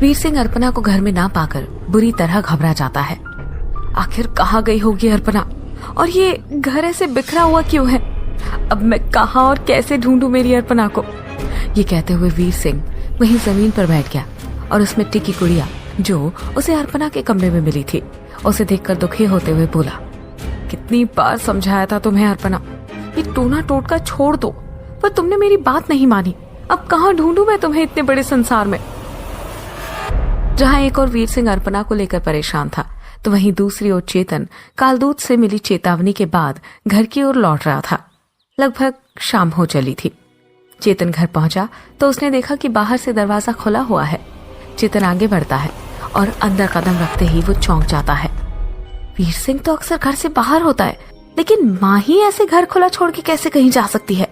वीर सिंह अर्पणा को घर में ना पाकर बुरी तरह घबरा जाता है। आखिर कहाँ गई होगी अर्पणा, और ये घर ऐसे बिखरा हुआ क्यों है? अब मैं कहाँ और कैसे ढूंढूं मेरी अर्पणा को? ये कहते हुए वीर सिंह वहीं जमीन पर बैठ गया और उस मिट्टी की गुड़िया जो उसे अर्पणा के कमरे में मिली थी उसे देखकर दुखी होते हुए बोला, कितनी बार समझाया था तुम्हें अर्पणा, ये टोना टोटका छोड़ दो, पर तुमने मेरी बात नहीं मानी। अब कहाँ ढूंढूं मैं तुम्हें इतने बड़े संसार में? जहाँ एक और वीर सिंह अर्पणा को लेकर परेशान था, तो वहीं दूसरी ओर चेतन कालदूत से मिली चेतावनी के बाद घर की ओर लौट रहा था। लगभग शाम हो चली थी। चेतन घर पहुंचा तो उसने देखा कि बाहर से दरवाजा खुला हुआ है। चेतन आगे बढ़ता है और अंदर कदम रखते ही वो चौंक जाता है। वीर सिंह तो अक्सर घर से बाहर होता है, लेकिन माँ ही ऐसे घर खुला छोड़ के कैसे कहीं जा सकती है?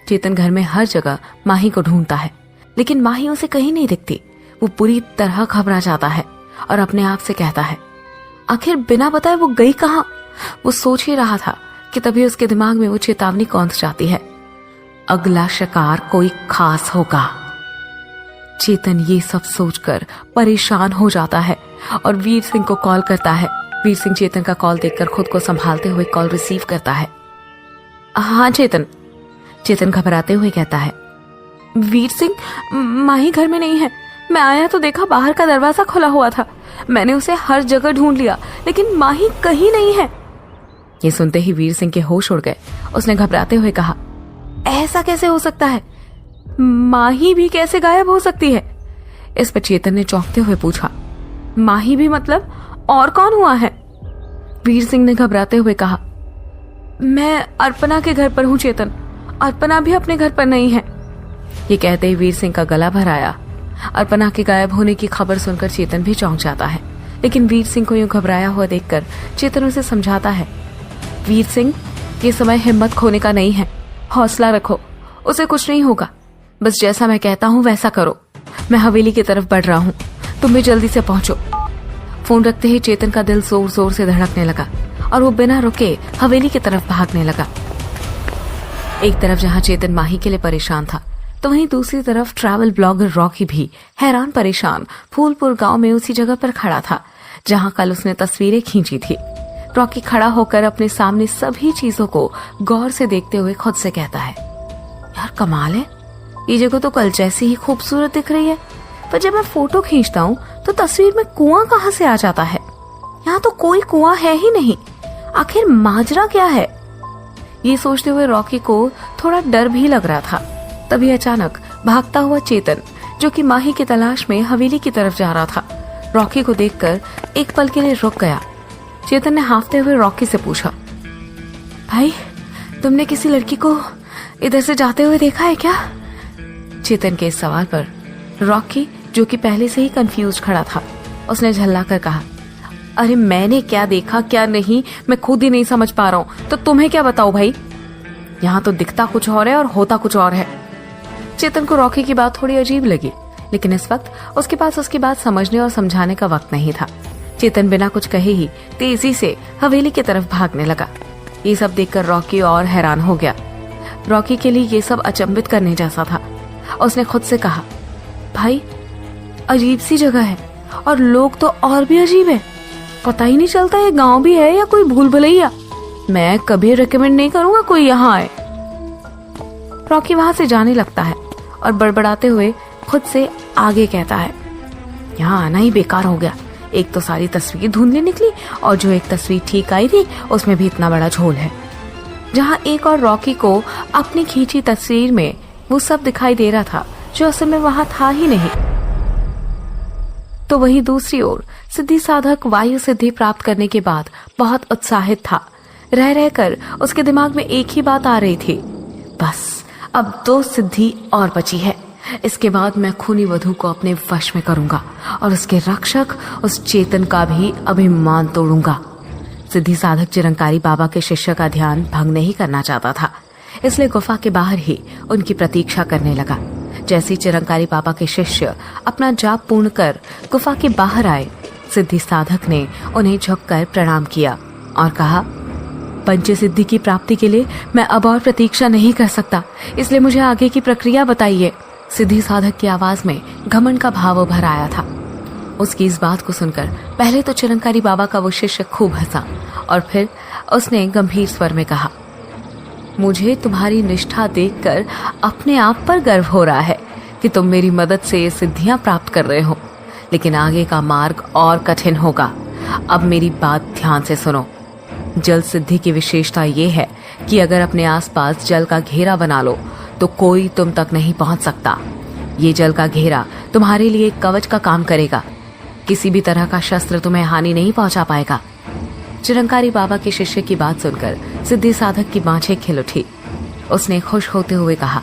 चेतन घर में हर जगह माही को ढूंढता है, लेकिन माही उसे कहीं नहीं दिखती। वो पूरी तरह घबरा जाता है और अपने आप से कहता है, आखिर बिना बताए वो गई कहाँ? वो सोच ही रहा था कि तभी उसके दिमाग में वो चेतावनी कौंध जाती है, अगला शिकार कोई खास होगा। चेतन ये सब सोचकर परेशान हो जाता है और वीर सिंह को कॉल करता है। वीर सिंह चेतन का कॉल देखकर खुद को संभालते हुए कॉल रिसीव करता है। हाँ चेतन। चेतन घबराते हुए कहता है, वीर सिंह, माही घर में नहीं है। मैं आया तो देखा बाहर का दरवाजा खुला हुआ था। मैंने उसे हर जगह ढूंढ लिया, लेकिन माही कहीं नहीं है। ये सुनते ही वीर सिंह के होश उड़ गए। उसने घबराते हुए कहा, ऐसा कैसे हो सकता है? माही भी कैसे गायब हो सकती है? इस पर चेतन ने चौंकते हुए पूछा, माही भी मतलब और कौन हुआ है? वीर सिंह ने घबराते हुए कहा, मैं अर्पणा के घर पर हूं चेतन, अर्पणा भी अपने घर पर नहीं है। ये कहते ही वीर सिंह का गला भर आया। अर्पणा के गायब होने की खबर सुनकर चेतन भी चौंक जाता है, लेकिन वीर सिंह को यूं घबराया हुआ देखकर चेतन उसे समझाता है, वीर सिंह, ये समय हिम्मत खोने का नहीं है, हौसला रखो, उसे कुछ नहीं होगा। बस जैसा मैं कहता हूँ वैसा करो। मैं हवेली की तरफ बढ़ रहा हूँ, तुम भी जल्दी से पहुंचो। फोन रखते ही चेतन का दिल जोर जोर से धड़कने लगा और वो बिना रुके हवेली की तरफ भागने लगा। एक तरफ जहाँ चेतन माही के लिए परेशान था, तो वहीं दूसरी तरफ ट्रैवल ब्लॉगर रॉकी भी हैरान परेशान फूलपुर गांव में उसी जगह पर खड़ा था जहां कल उसने तस्वीरें खींची थी। रॉकी खड़ा होकर अपने सामने सभी चीजों को गौर से देखते हुए खुद से कहता है, यार कमाल है, ये जगह तो कल जैसी ही खूबसूरत दिख रही है, पर जब मैं फोटो खींचता हूँ तो तस्वीर में कुआं कहाँ से आ जाता है? यहाँ तो कोई कुआं है ही नहीं। आखिर माजरा क्या है? ये सोचते हुए रॉकी को थोड़ा डर भी लग रहा था। तभी अचानक भागता हुआ चेतन, जो कि माही की तलाश में हवेली की तरफ जा रहा था, रॉकी को देखकर एक पल के लिए रुक गया। चेतन ने हांफते हुए रॉकी से पूछा, भाई, तुमने किसी लड़की को इधर से जाते हुए देखा है क्या? चेतन के इस सवाल पर रॉकी, जो कि पहले से ही कंफ्यूज खड़ा था, उसने झल्ला कर कहा, अरे मैंने क्या देखा क्या नहीं मैं खुद ही नहीं समझ पा रहा हूँ, तो तुम्हें क्या बताऊं भाई? यहाँ तो दिखता कुछ और है और होता कुछ और है। चेतन को रॉकी की बात थोड़ी अजीब लगी, लेकिन इस वक्त उसके पास उसकी बात समझने और समझाने का वक्त नहीं था। चेतन बिना कुछ कहे ही तेजी से हवेली की तरफ भागने लगा। ये सब देखकर रॉकी और हैरान हो गया। रॉकी के लिए ये सब अचंभित करने जैसा था। उसने खुद से कहा, भाई, अजीब सी जगह है और लोग तो और भी अजीब है। पता ही नहीं चलता ये गांव भी है या कोई भूल भुलैया। मैं कभी रिकमेंड नहीं करूंगा कोई यहाँ आए। रॉकी वहां से जाने लगता है और बड़बड़ाते हुए खुद से आगे कहता है, यहाँ आना ही बेकार हो गया। एक तो सारी तस्वीर धुंधली निकली और जो एक तस्वीर ठीक आई थी उसमें भी इतना बड़ा झोल है। जहाँ एक और रॉकी को अपनी खींची तस्वीर में वो सब दिखाई दे रहा था जो असल में वहां था ही नहीं। तो वहीं दूसरी ओर सिद्धि साधक वायु सिद्धि प्राप्त करने के बाद बहुत उत्साहित था। रह रहकर उसके दिमाग में एक ही बात आ रही थी, बस अब 2 सिद्धि और बची है। इसके बाद मैं खूनी वधू को अपने वश में करूंगा और उसके रक्षक उस चेतन का भी अभिमान तोड़ूंगा। सिद्धि साधक चिरंकारी बाबा के शिष्य का ध्यान भंग नहीं करना चाहता था, इसलिए गुफा के बाहर ही उनकी प्रतीक्षा करने लगा। जैसे ही चिरंकारी बाबा के शिष्य अपना जाप पूर्ण कर गुफा के बाहर आए, सिद्धि साधक ने उन्हें झुककर प्रणाम किया और कहा, पंच सिद्धि की प्राप्ति के लिए मैं अब और प्रतीक्षा नहीं कर सकता, इसलिए मुझे आगे की प्रक्रिया बताइए। सिद्धि साधक की आवाज में घमंड का भाव भर आया था। उसकी इस बात को सुनकर पहले तो चिरंकारी बाबा का वो शिष्य खूब हंसा और फिर उसने गंभीर स्वर में कहा, मुझे तुम्हारी निष्ठा देखकर अपने आप पर गर्व हो रहा है कि तुम मेरी मदद से ये सिद्धियां प्राप्त कर रहे हो, लेकिन आगे का मार्ग और कठिन होगा। अब मेरी बात ध्यान से सुनो। जल सिद्धि की विशेषता ये है कि अगर अपने आसपास जल का घेरा बना लो तो कोई तुम तक नहीं पहुंच सकता। ये जल का घेरा तुम्हारे लिए एक कवच का काम करेगा। किसी भी तरह का शस्त्र तुम्हें हानि नहीं पहुंचा पाएगा। चिरंकारी बाबा के शिष्य की बात सुनकर सिद्धि साधक की बाँछें खिल उठी। उसने खुश होते हुए कहा,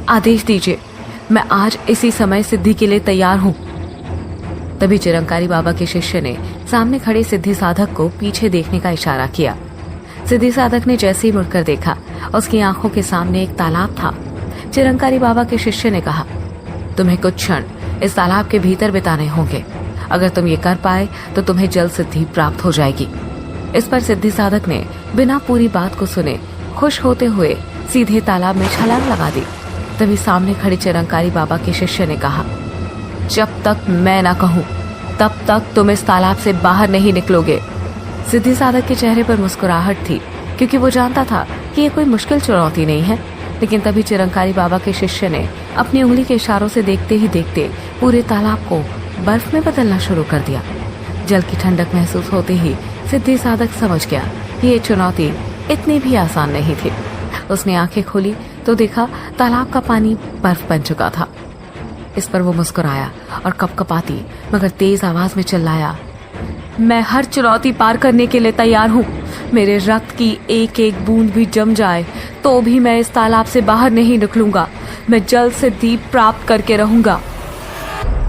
आदेश दीजिए, मैं आज इसी समय सिद्धि के लिए तैयार हूँ। तभी चिरंकारी बाबा के शिष्य ने सामने खड़े सिद्धि साधक को पीछे देखने का इशारा किया। सिद्धि साधक ने जैसे ही मुड़कर देखा, उसकी आंखों के सामने एक तालाब था। चिरंकारी बाबा के शिष्य ने कहा, तुम्हें कुछ क्षण इस तालाब के भीतर बिताने होंगे। अगर तुम ये कर पाए तो तुम्हें जल सिद्धि प्राप्त हो जाएगी। इस पर सिद्धि साधक ने बिना पूरी बात को सुने खुश होते हुए सीधे तालाब में छलांग लगा दी। तभी सामने खड़े चिरंकारी बाबा के शिष्य ने कहा, जब तक मैं ना कहूं तब तक तुम इस तालाब से बाहर नहीं निकलोगे। सिद्धि साधक के चेहरे पर मुस्कुराहट थी, क्योंकि वो जानता था कि ये कोई मुश्किल चुनौती नहीं है। लेकिन तभी चिरंकारी बाबा के शिष्य ने अपनी उंगली के इशारों से देखते ही देखते पूरे तालाब को बर्फ में बदलना शुरू कर दिया। जल की ठंडक महसूस होते ही सिद्धि साधक समझ गया कि ये चुनौती इतनी भी आसान नहीं थी। उसने आंखें खोली तो देखा तालाब का पानी बर्फ बन चुका था। इस पर वो मुस्कुराया और कपकपाती मगर तेज आवाज में चिल्लाया, मैं हर चुनौती पार करने के लिए तैयार हूँ। मेरे रक्त की एक एक बूंद भी जम जाए तो भी मैं इस तालाब से बाहर नहीं निकलूंगा। मैं जल सिद्धि प्राप्त करके रहूंगा।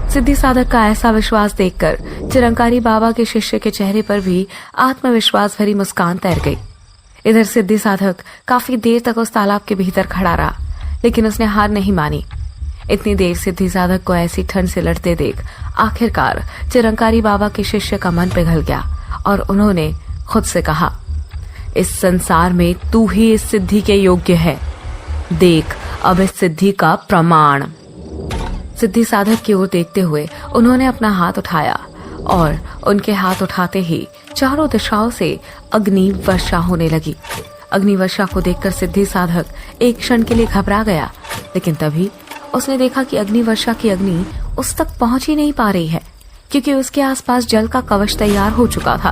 सिद्धि साधक का ऐसा विश्वास देखकर चिरंकारी बाबा के शिष्य के चेहरे पर भी आत्मविश्वास भरी मुस्कान तैर गई। इधर सिद्धि साधक काफी देर तक उस तालाब के भीतर खड़ा रहा, लेकिन उसने हार नहीं मानी। इतनी देर सिद्धि साधक को ऐसी ठंड से लड़ते देख आखिरकार चिरंकारी बाबा के शिष्य का मन पिघल गया और उन्होंने खुद से कहा, इस संसार में तू ही इस सिद्धि के योग्य है। देख अब इस सिद्धि का प्रमाण। सिद्धि साधक की ओर देखते हुए उन्होंने अपना हाथ उठाया और उनके हाथ उठाते ही चारों दिशाओं से अग्नि वर्षा होने लगी। अग्नि वर्षा को देखकर सिद्धि साधक एक क्षण के लिए घबरा गया, लेकिन तभी उसने देखा कि अग्नि वर्षा की अग्नि उस तक पहुंच ही नहीं पा रही है, क्योंकि उसके आसपास जल का कवच तैयार हो चुका था।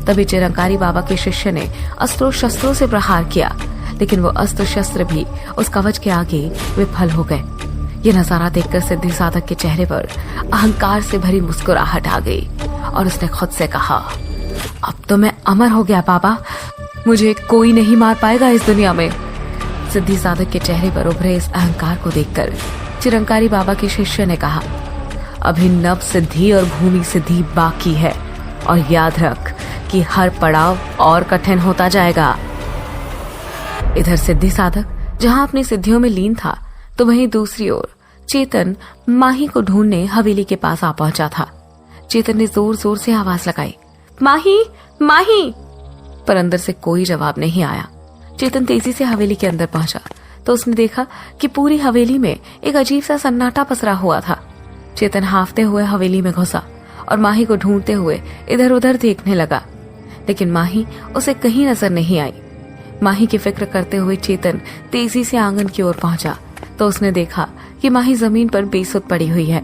तभी चिरंकारी बाबा के शिष्य ने अस्त्रों शस्त्रों से प्रहार किया, लेकिन वो अस्त्र शस्त्र भी उस कवच के आगे विफल हो गए। ये नजारा देखकर सिद्धि साधक के चेहरे पर अहंकार से भरी मुस्कुराहट आ गई और उसने खुद से कहा, अब तो मैं अमर हो गया बाबा, मुझे कोई नहीं मार पाएगा इस दुनिया में। सिद्धि साधक के चेहरे पर उभरे इस अहंकार को देखकर चिरंकारी बाबा के शिष्य ने कहा, अभी नव सिद्धि और भूमि सिद्धि बाकी है और याद रख कि हर पड़ाव और कठिन होता जाएगा। इधर सिद्धि साधक जहां अपनी सिद्धियों में लीन था, तो वहीं दूसरी ओर चेतन माही को ढूंढने हवेली के पास आ पहुंचा था। चेतन ने जोर जोर से आवाज लगाई, माही माही, पर अंदर से कोई जवाब नहीं आया। चेतन तेजी से हवेली के अंदर पहुंचा तो उसने देखा कि पूरी हवेली में एक अजीब सा सन्नाटा पसरा हुआ था। चेतन हांफते हुए हवेली में घुसा और माही को ढूंढते हुए इधर उधर देखने लगा, लेकिन माही उसे कहीं नजर नहीं आई। माही की फिक्र करते हुए चेतन तेजी से आंगन की ओर पहुंचा तो उसने देखा कि माही जमीन पर बेसुध पड़ी हुई है।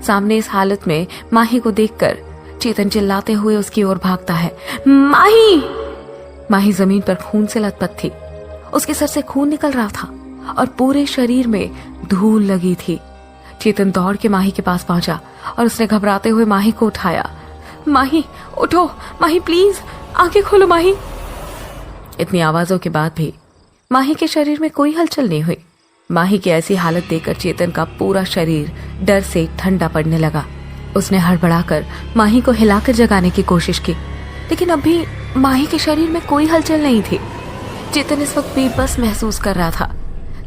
सामने इस हालत में माही को देखकर चेतन चिल्लाते हुए उसकी ओर भागता है, माही। माही जमीन पर खून से लथपथ थी। उसके सर से खून निकल रहा था और पूरे शरीर में धूल लगी थी। चेतन दौड़ के माही के पास पहुंचा और उसने घबराते हुए माही को उठाया। माही उठो, माही प्लीज आंखें खोलो माही। इतनी आवाजों के बाद भी माही के शरीर में कोई हलचल नहीं हुई। माही की ऐसी हालत देखकर चेतन का पूरा शरीर डर से ठंडा पड़ने लगा। उसने हड़बड़ाकर माही को हिलाकर जगाने की कोशिश की, लेकिन अभी माही के शरीर में कोई हलचल नहीं थी। चेतन इस वक्त बेबस महसूस कर रहा था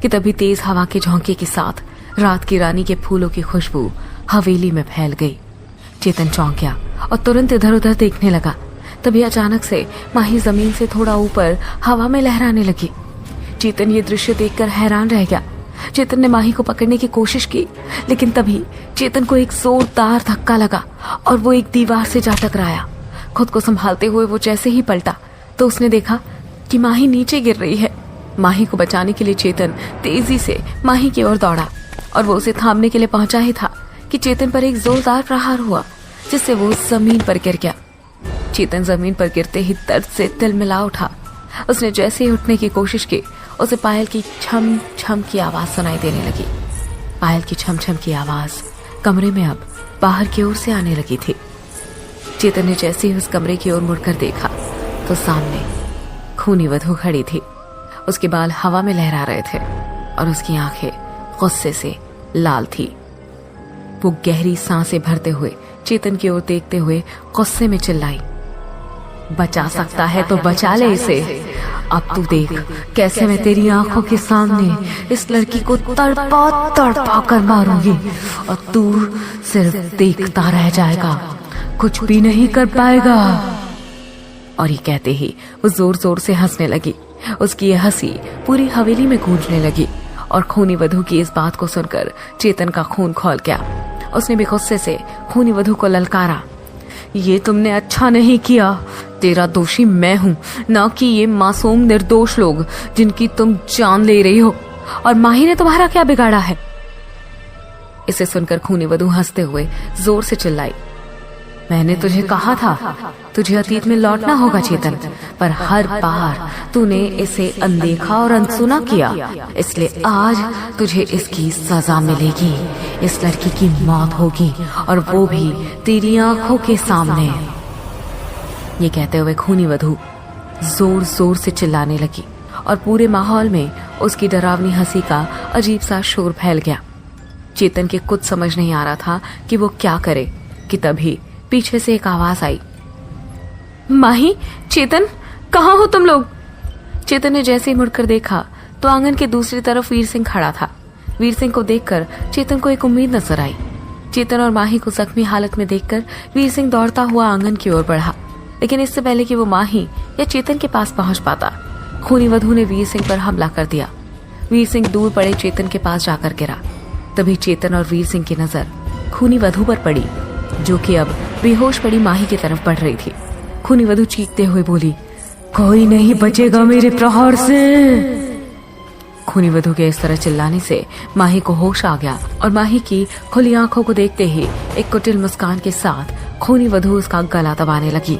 कि तभी तेज हवा के झोंके के साथ रात की रानी के फूलों की खुशबू हवेली में फैल गई। चेतन चौंक गया और तुरंत इधर उधर देखने लगा। तभी अचानक से माही जमीन से थोड़ा ऊपर हवा में लहराने लगी। चेतन ये दृश्य देखकर हैरान रह गया। चेतन ने माही को पकड़ने की कोशिश की, लेकिन तभी चेतन को एक जोरदार धक्का लगा और वो एक दीवार से जा टकराया। खुद को संभालते हुए वो जैसे ही पलटा तो उसने देखा कि माही नीचे गिर रही है। माही को बचाने के लिए चेतन तेजी से माही की ओर दौड़ा और वो उसे थामने के लिए पहुंचा ही था कि चेतन पर एक जोरदार प्रहार हुआ, जिससे वो जमीन पर गिर गया। चेतन जमीन पर गिरते ही दर्द से तिलमिला उठा। उसने जैसे ही उठने की कोशिश की, उसे पायल की छम छम की आवाज सुनाई देने लगी। पायल की छम छम की आवाज कमरे में अब बाहर की ओर से आने लगी थी। चेतन ने जैसे ही उस कमरे की ओर मुड़कर देखा तो सामने खूनी वधू खड़ी थी। उसके बाल हवा में लहरा रहे थे और उसकी आंखें गुस्से से लाल थी। वो गहरी सांसें भरते हुए चेतन की ओर देखते हुए गुस्से में चिल्लाई, बचा सकता है तो बचा ले इसे। अब तू देख कैसे मैं तेरी आंखों के सामने इस लड़की को तड़पा तड़पा कर मारूंगी और तू सिर्फ देखता रह जाएगा, कुछ भी नहीं कर पाएगा। और ये कहते ही वो जोर जोर से हंसने लगी। उसकी यह हंसी पूरी हवेली में गूंजने लगी और खूनी वधू की इस बात को सुनकर चेतन का खून खौल गया। उसने भी गुस्से से खूनी वधू को ललकारा, ये तुमने अच्छा नहीं किया। तेरा दोषी मैं हूँ, ना कि ये मासूम निर्दोष लोग जिनकी तुम जान ले रही हो। और माही ने तुम्हारा क्या बिगाड़ा है? इसे सुनकर खूनी वधू हंसते हुए जोर से चिल्लाई, मैंने तुझे कहा था तुझे अतीत में लौटना होगा चेतन, पर हर बार तूने इसे अनदेखा और अनसुना किया, इसलिए आज तुझे इसकी सजा मिलेगी। इस लड़की की मौत होगी और वो भी तेरी आंखों के सामने। ये कहते हुए खूनी वधू जोर जोर से चिल्लाने लगी और पूरे माहौल में उसकी डरावनी हंसी का अजीब सा शोर फैल गया। चेतन के कुछ समझ नहीं आ रहा था कि वो क्या करे कि तभी पीछे से एक आवाज आई, माही, चेतन, कहाँ हो तुम लोग? चेतन ने जैसे ही मुड़कर देखा तो आंगन के दूसरी तरफ वीर सिंह खड़ा था। वीर सिंह को देखकर चेतन को एक उम्मीद नजर आई। चेतन और माही को जख्मी हालत में देखकर वीर सिंह दौड़ता हुआ आंगन की ओर बढ़ा, लेकिन इससे पहले कि वो माही या चेतन के पास पहुंच पाता, खूनी वधू ने वीर सिंह पर हमला कर दिया। वीर सिंह दूर पड़े चेतन के पास जाकर गिरा। तभी चेतन और वीर सिंह की नजर खूनी वधू पर पड़ी, जो कि अब बेहोश पड़ी माही की तरफ बढ़ रही थी। खूनी वधू चीखते हुए बोली, कोई नहीं बचेगा मेरे प्रहार से। खूनी वधू के इस तरह चिल्लाने से माही को होश आ गया और माही की खुली आंखों को देखते ही एक कुटिल मुस्कान के साथ खूनी वधू उसका गला दबाने लगी।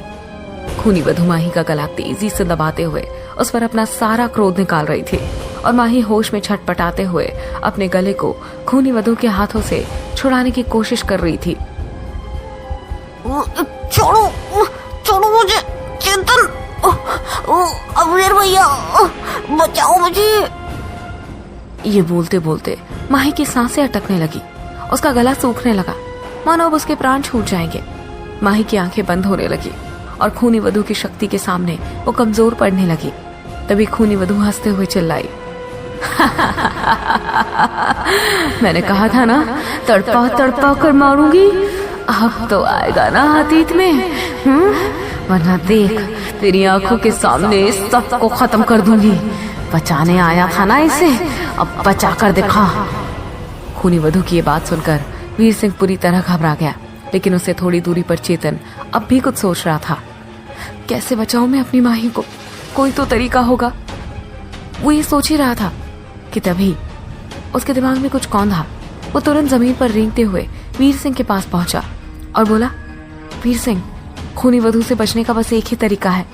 खूनी वधू माही का गला तेजी से दबाते हुए उस पर अपना सारा क्रोध निकाल रही थी और माही होश में छटपटाते हुए अपने गले को खूनी वधू के हाथों से छुड़ाने की कोशिश कर रही थी। छोड़ो, छोड़ो मुझे, चेतन, अमीर भैया, बचाओ मुझे। ये बोलते बोलते माही की सांसें अटकने लगी, उसका गला सूखने लगा, मानो अब उसके प्राण छूट जाएंगे। माही की आंखें बंद होने लगी और खूनी वधू की शक्ति के सामने वो कमजोर पड़ने लगी। तभी खूनी वधू हंसते हुए चिल्लाई, मैंने कहा था ना, तड़पा तड़पा कर मारूंगी। अब तो आएगा ना अतीत में, वरना देख तेरी आंखों के सामने सबको खत्म कर दूंगी। बचाने आया था ना इसे, अब बचा कर दिखा। खूनी वधू की ये बात सुनकर वीर सिंह पूरी तरह घबरा गया, लेकिन उससे थोड़ी दूरी पर चेतन अब भी कुछ सोच रहा था। कैसे बचाऊं मैं अपनी माही को, कोई तो तरीका होगा। वो ये सोच ही रहा था कि तभी उसके दिमाग में कुछ कौंधा। वो तुरंत जमीन पर रेंगते हुए वीर सिंह के पास पहुंचा और बोला, वीर सिंह, खूनी वधू से बचने का बस एक ही तरीका है।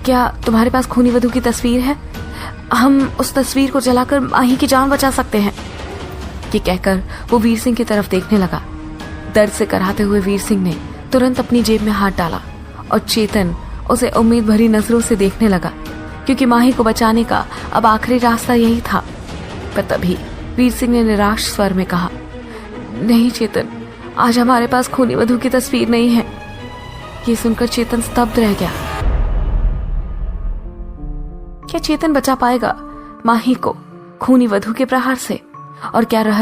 क्या तुम्हारे पास खूनी वधू की तस्वीर है? हम उस तस्वीर को जलाकर माही की जान बचा सकते हैं। ये कहकर वो वीर सिंह की तरफ देखने लगा। दर्द से कराहते हुए वीर सिंह ने तुरंत अपनी जेब में हाथ डाला और चेतन उसे उम्मीद भरी नजरों से देखने लगा, क्योंकि माही को बचाने का अब आखिरी रास्ता यही था। पर तभी वीर सिंह ने निराश स्वर में कहा, नहीं चेतन, आज हमारे पास खूनी वधू की तस्वीर नहीं है। ये सुनकर चेतन स्तब्ध रह गया। क्या चेतन बचा पाएगा माही को खूनी वधू के प्रहार से? और क्या